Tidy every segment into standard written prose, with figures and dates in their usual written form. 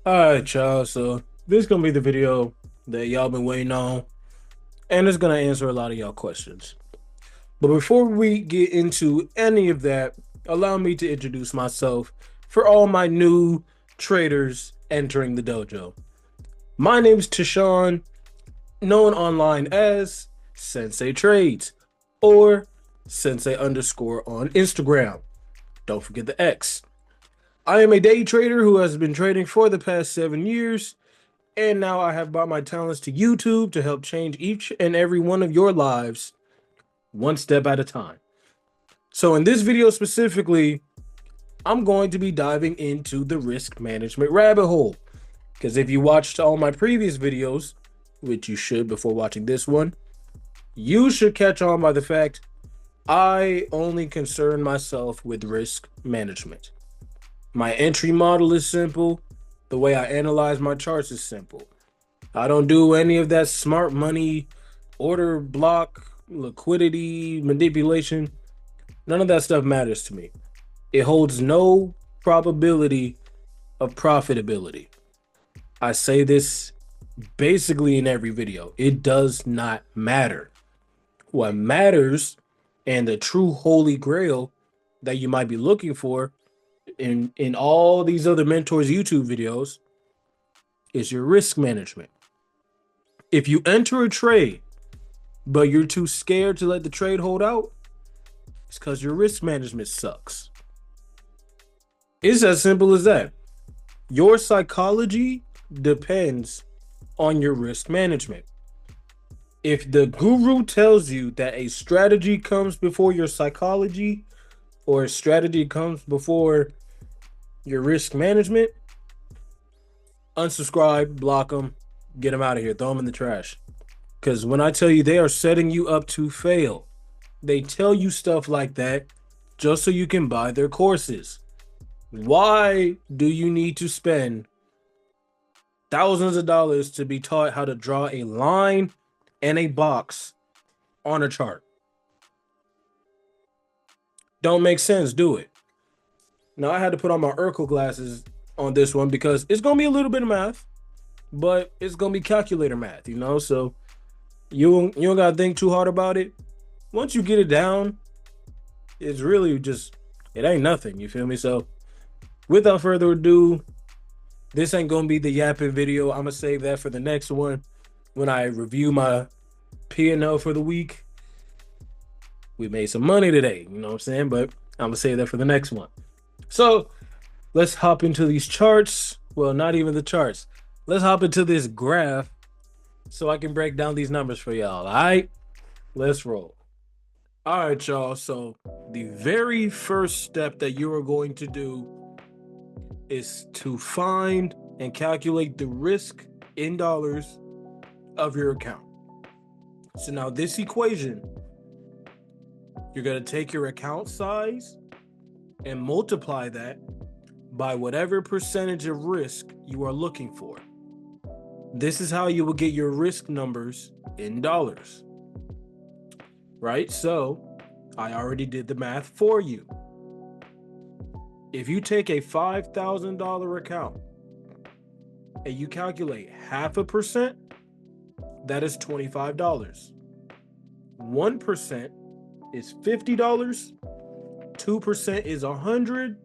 Alright, y'all. So this is gonna be the video that y'all been waiting on, and it's gonna answer a lot of y'all questions. But before we get into any of that, allow me to introduce myself for all my new traders entering the dojo. My name is Tashawn, known online as Sensei Trades or Sensei underscore on Instagram. Don't forget the X. I am a day trader who has been trading for the past 7 years. And now I have brought my talents to YouTube to help change each and every one of your lives one step at a time. So, in this video specifically, I'm going to be diving into the risk management rabbit hole. Because if you watched all my previous videos, which you should before watching this one, you should catch on by the fact I only concern myself with risk management. My entry model is simple, the way I analyze my charts is simple. I don't do any of that smart money, order block, liquidity, manipulation. None of that stuff matters to me. It holds no probability of profitability. I say this basically in every video. It does not matter. What matters and the true holy grail that you might be looking for in all these other mentors YouTube videos is your risk management. If you enter a trade but you're too scared to let the trade hold out, it's because your risk management sucks. It's as simple as that. Your psychology depends on your risk management. If the guru tells you that a strategy comes before your psychology or a strategy comes before your risk management, unsubscribe, block them, get them out of here, throw them in the trash. Because when I tell you they are setting you up to fail, they tell you stuff like that just so you can buy their courses. Why do you need to spend thousands of dollars to be taught how to draw a line and a box on a chart? Don't make sense, do it. Now I had to put on my Urkel glasses on this one because it's gonna be a little bit of math, but it's gonna be calculator math, So you don't gotta think too hard about it. Once you get it down, it's really just it ain't nothing. You feel me? So without further ado, this ain't gonna be the yapping video. I'm gonna save that for the next one when I review my P&L for the week. We made some money today, you know what I'm saying? But I'm gonna save that for the next one. So let's hop into these charts. Well, not even the charts. Let's hop into this graph so I can break down these numbers for y'all. All right, let's roll. All right, y'all. So the very first step that you are going to do is to find and calculate the risk in dollars of your account. So now this equation, you're going to take your account size and multiply that by whatever percentage of risk you are looking for. This is how you will get your risk numbers in dollars. Right? So I already did the math for you. If you take a $5,000 account and you calculate 0.5%, that is $25. 1% is $50. 2% is $100.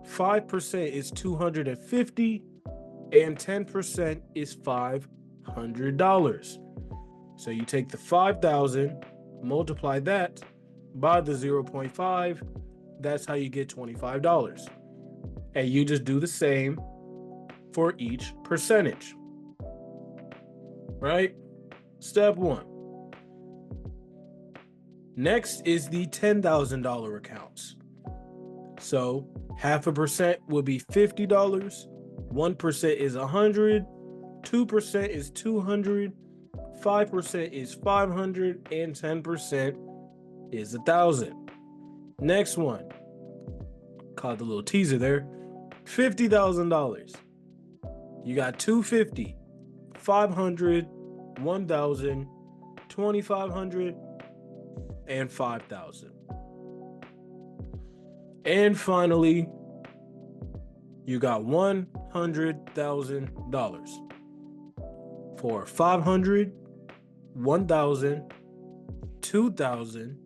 5% is $250. And 10% is $500. So you take the 5,000, multiply that by the 0.5. That's how you get $25. And you just do the same for each percentage. Right? Step one. Next is the $10,000 accounts. So 0.5% would be $50. 1% is $100. 2% is $200. 5% is $500. And 10% is $1,000. Next one, caught the little teaser there, $50,000. You got $250, $500, $1,000, $2,500, and $5,000. And finally, you got $100,000 $100,000. For 500, 1,000, 2,000,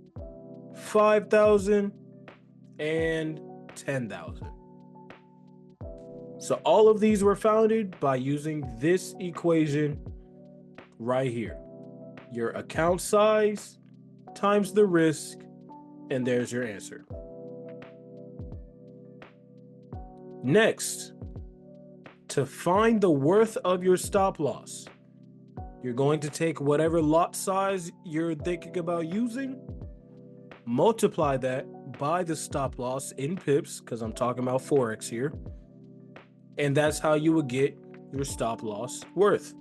5,000, and 10,000. So all of these were founded by using this equation right here. Your account size times the risk, and there's your answer. Next, to find the worth of your stop loss, you're going to take whatever lot size you're thinking about using, multiply that by the stop loss in pips, because I'm talking about Forex here, and that's how you would get your stop loss worth.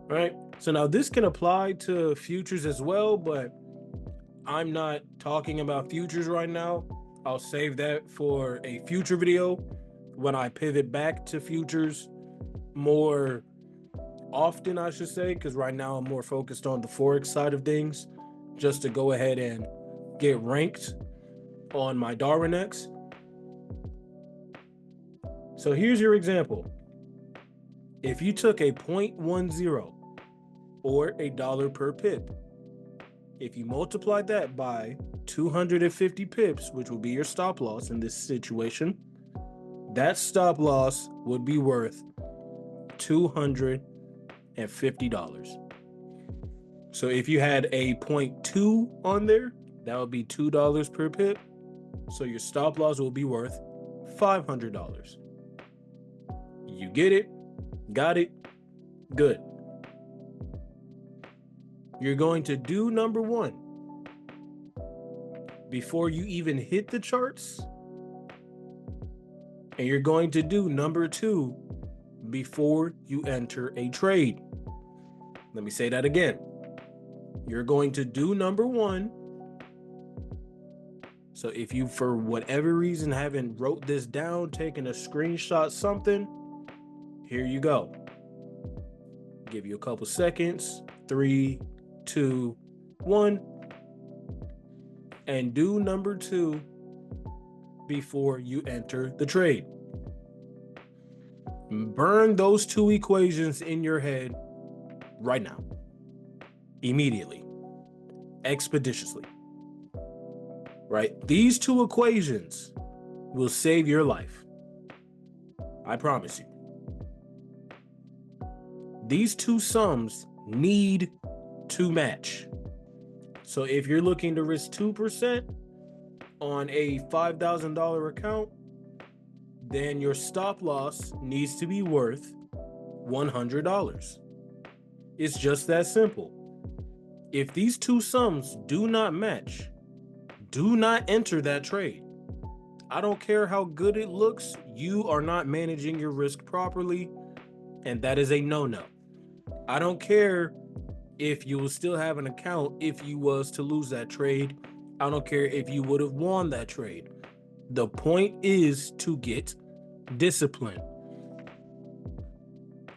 Right? So now this can apply to futures as well, but I'm not talking about futures right now. I'll save that for a future video when I pivot back to futures more often, I should say, because right now I'm more focused on the Forex side of things, just to go ahead and get ranked on my Darwin X. So here's your example. If you took a 0.10 or $1 per pip, if you multiply that by 250 pips, which will be your stop loss in this situation, that stop loss would be worth $250. So if you had a 0.2 on there, that would be $2 per pip. So your stop loss will be worth $500. You get it? Got it? Good. You're going to do number one before you even hit the charts. And you're going to do number two before you enter a trade. Let me say that again. You're going to do number one. So if you, for whatever reason, haven't wrote this down, taken a screenshot, something, here you go. Give you a couple seconds. 3, 2, 1. And do number two before you enter the trade. Burn those two equations in your head right now. Immediately. Expeditiously. Right? These two equations will save your life. I promise you. These two sums need to match. So if you're looking to risk 2% on a $5,000 account, then your stop loss needs to be worth $100. It's just that simple. If these two sums do not match, do not enter that trade. I don't care how good it looks, you are not managing your risk properly, and that is a no-no. I don't care if you will still have an account if you was to lose that trade. I don't care if you would have won that trade. The point is to get discipline.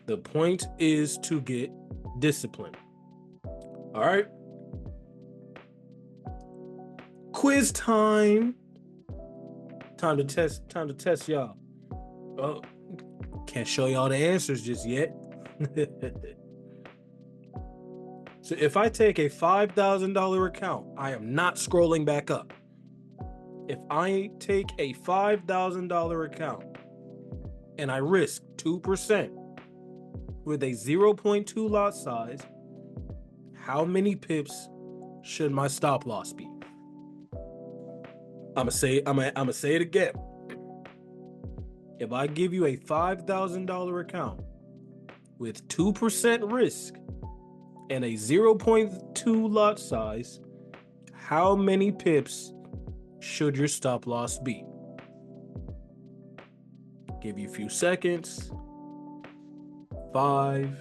The point is to get discipline. All right. Quiz time. Time to test y'all. Oh, can't show y'all the answers just yet. So if I take a $5,000 account, I am not scrolling back up. If I take a $5,000 account and I risk 2% with a 0.2 lot size, how many pips should my stop loss be? I'm gonna say it again. If I give you a $5,000 account with 2% risk and a 0.2 lot size, how many pips should your stop loss be? Give you a few seconds. 5,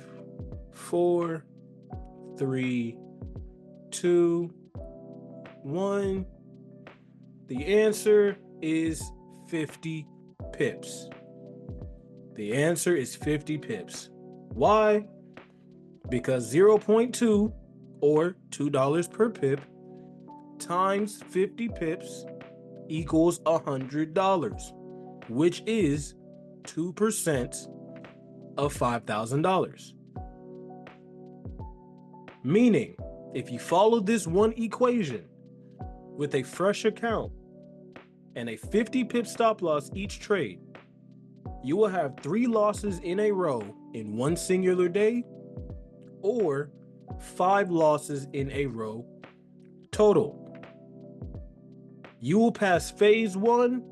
4, 3, 2, 1. The answer is 50 pips. The answer is 50 pips. Why? Because 0.2 or $2 per pip times 50 pips equals $100. which is 2% of $5,000. Meaning, if you follow this one equation with a fresh account and a 50 pip stop loss each trade, you will have 3 losses in a row in one singular day, or 5 losses in a row total. You will pass phase 1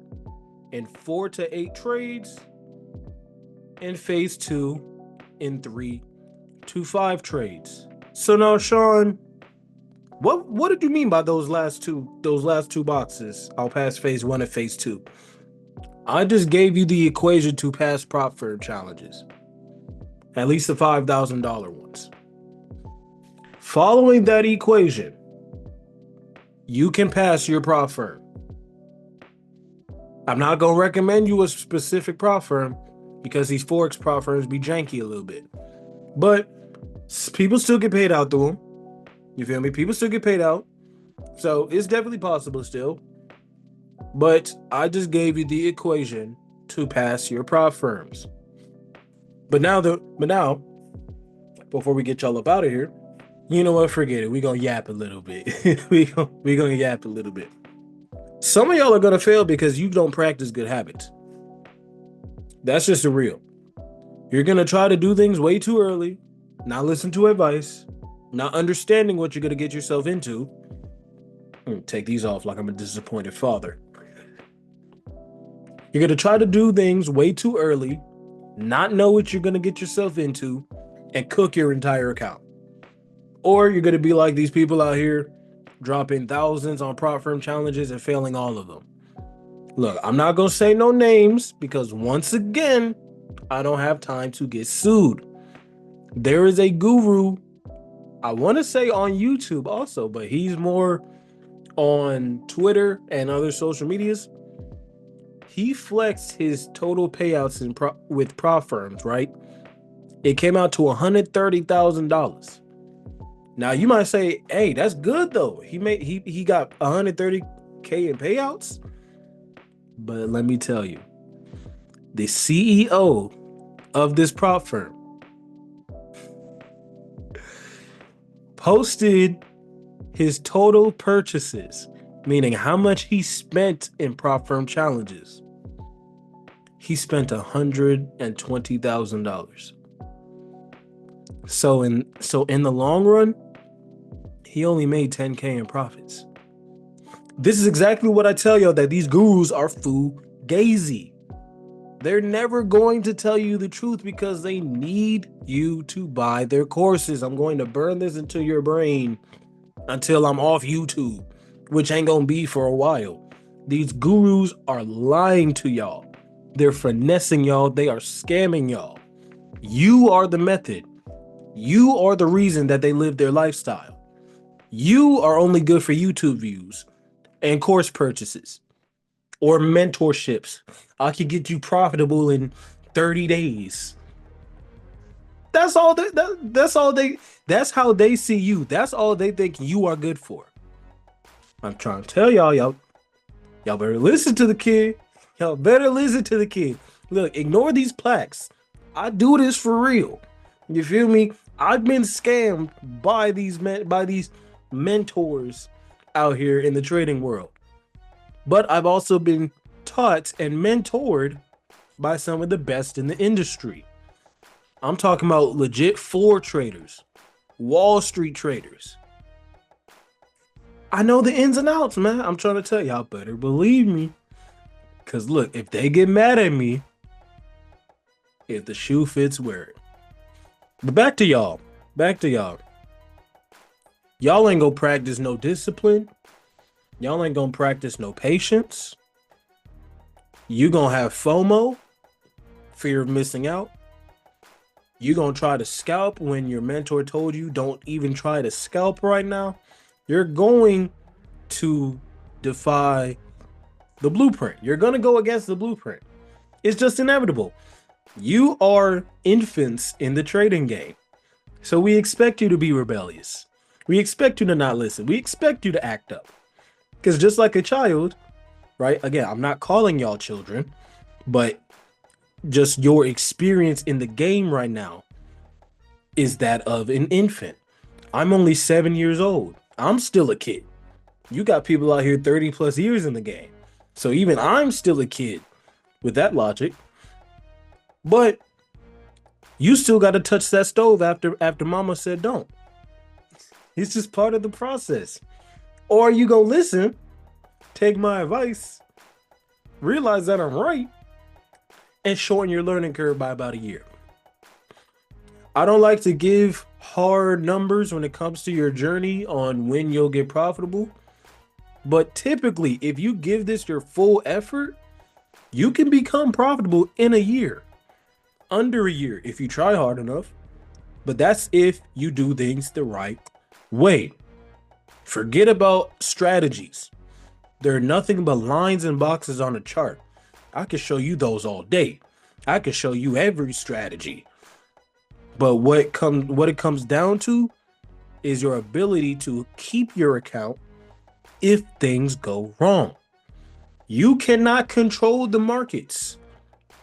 in 4 to 8 trades, and phase 2 in 3 to 5 trades. So now, Sean, what did you mean by those last two boxes? I'll pass phase 1 and phase 2. I just gave you the equation to pass prop firm challenges, at least the $5,000 ones. Following that equation, you can pass your prop firm. I'm not going to recommend you a specific prop firm because these Forex prop firms be janky a little bit. But people still get paid out through them. You feel me? People still get paid out. So it's definitely possible still. But I just gave you the equation to pass your prop firms. But now, before we get y'all up out of here, you know what? Forget it. We're going to yap a little bit. We're going to yap a little bit. Some of y'all are going to fail because you don't practice good habits. That's just the real. You're going to try to do things way too early, not listen to advice, not understanding what you're going to get yourself into. Take these off like I'm a disappointed father. You're going to try to do things way too early, not know what you're going to get yourself into, and cook your entire account. Or you're going to be like these people out here dropping thousands on prop firm challenges and failing all of them. Look, I'm not going to say no names because once again, I don't have time to get sued. There is a guru, I want to say on YouTube also, but he's more on Twitter and other social medias. He flexed his total payouts with prop firms, right? It came out to $130,000. Now you might say, "Hey, that's good though. He got $130K in payouts." But let me tell you, the CEO of this prop firm posted his total purchases, meaning how much he spent in prop firm challenges. He spent $120,000. So in the long run, he only made 10K in profits. This is exactly what I tell y'all, that these gurus are fugazi. They're never going to tell you the truth because they need you to buy their courses. I'm going to burn this into your brain until I'm off YouTube, which ain't gonna be for a while. These gurus are lying to y'all. They're finessing y'all. They are scamming y'all. You are the method. You are the reason that they live their lifestyle. You are only good for YouTube views and course purchases or mentorships. I can get you profitable in 30 days. That's how they see you. That's all they think you are good for. I'm trying to tell y'all better listen to the kid. Y'all better listen to the kid. Look, ignore these plaques. I do this for real. You feel me? I've been scammed by these mentors out here in the trading world. But I've also been taught and mentored by some of the best in the industry. I'm talking about legit floor traders, Wall Street traders. I know the ins and outs, man. I'm trying to tell y'all, better believe me. Because look, if they get mad at me, if the shoe fits, wear it. But back to y'all. Y'all ain't gonna practice no discipline. Y'all ain't gonna practice no patience. You gonna have FOMO, fear of missing out. You gonna try to scalp when your mentor told you don't even try to scalp right now. You're going to defy the blueprint. You're gonna go against the blueprint. It's just inevitable. You are infants in the trading game. So we expect you to be rebellious. We expect you to not listen. We expect you to act up. Because just like a child, right? Again, I'm not calling y'all children, but just your experience in the game right now is that of an infant. I'm only 7 years old. I'm still a kid. You got people out here 30 plus years in the game. So even I'm still a kid with that logic. But you still got to touch that stove after mama said don't. It's just part of the process. Or you go listen, take my advice, realize that I'm right, and shorten your learning curve by about a year. I don't like to give hard numbers when it comes to your journey on when you'll get profitable. But typically, if you give this your full effort, you can become profitable in a year, under a year, if you try hard enough. But that's if you do things the right way. Forget about strategies. They're nothing but lines and boxes on a chart. I could show you those all day. I could show you every strategy. But what it comes down to is your ability to keep your account if things go wrong. You cannot control the markets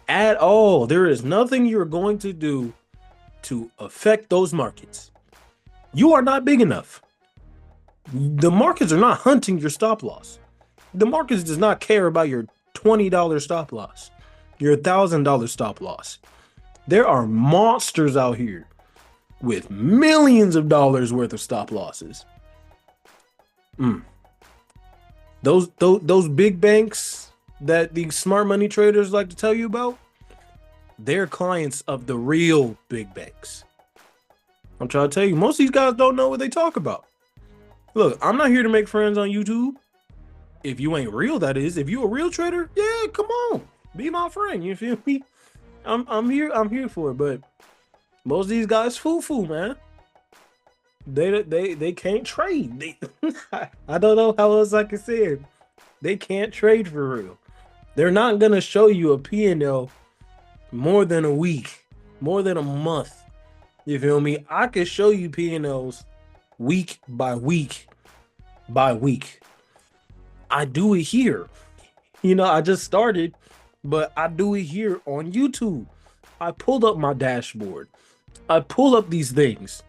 at all. There is nothing you're going to do to affect those markets. You are not big enough. The markets are not hunting your stop loss. The markets does not care about your $20 stop loss, your $1,000 stop loss. There are monsters out here with millions of dollars worth of stop losses. Mm. Those big banks that the smart money traders like to tell you about, they're clients of the real big banks. I'm trying to tell you, most of these guys don't know what they talk about. Look, I'm not here to make friends on YouTube. If you ain't real, that is. If you a real trader, yeah, come on, be my friend. You feel me? I'm here for it. But most of these guys, foo, man. They can't trade. I don't know how else I can say it. They can't trade for real. They're not gonna show you a P&L more than a week, more than a month. You feel me? I can show you P&Ls week by week by week. I do it here. I just started, but I do it here on YouTube. I pulled up my dashboard. I pull up these things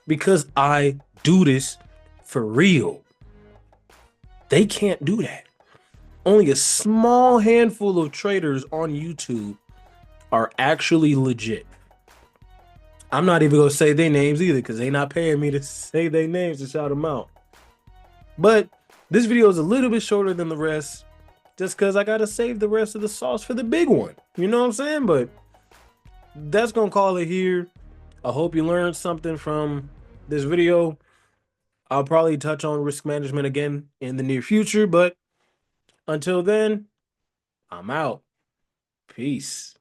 because I do this for real. They can't do that. Only a small handful of traders on YouTube are actually legit. I'm not even gonna say their names either because they not paying me to say their names to shout them out. But this video is a little bit shorter than the rest just because I gotta save the rest of the sauce for the big one. You know what I'm saying? But that's gonna call it here. I hope you learned something from this video. I'll probably touch on risk management again in the near future, but until then, I'm out. Peace.